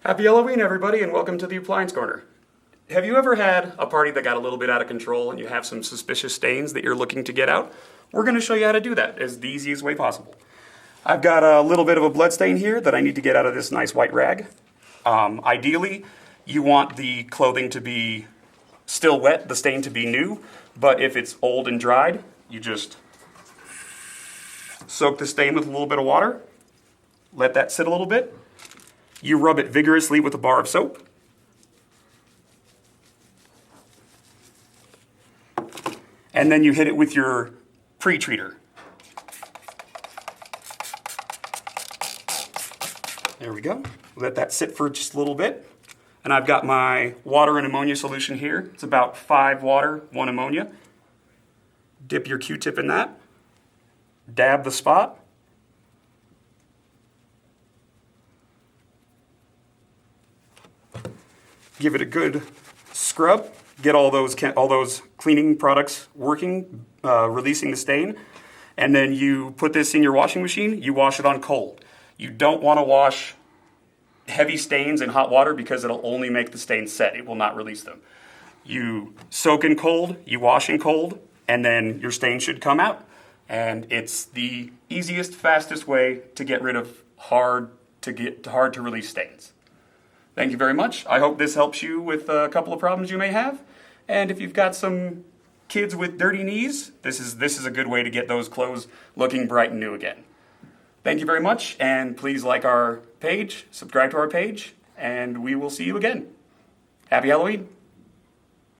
Happy Halloween, everybody, and welcome to the Appliance Corner. Have you ever had a party that got a little bit out of control and you have some suspicious stains that you're looking to get out? We're going to show you how to do that as the easiest way possible. I've got a little bit of a blood stain here that I need to get out of this nice white rag. Ideally, you want the clothing to be still wet, the stain to be new, but if it's old and dried, you just soak the stain with a little bit of water, let that sit a little bit. You rub it vigorously with a bar of soap. And then you hit it with your pre-treater. There we go. Let that sit for just a little bit. And I've got my water and ammonia solution here. It's about 5 water, 1 ammonia. Dip your Q-tip in that. Dab the spot. Give it a good scrub. Get all those cleaning products working, releasing the stain. And then you put this in your washing machine. You wash it on cold. You don't want to wash heavy stains in hot water because it'll only make the stains set. It will not release them. You soak in cold, you wash in cold, and then your stain should come out. And it's the easiest, fastest way to get rid of hard to release stains. Thank you very much. I hope this helps you with a couple of problems you may have. And if you've got some kids with dirty knees, this is a good way to get those clothes looking bright and new again. Thank you very much, and please like our page, subscribe to our page, and we will see you again. Happy Halloween.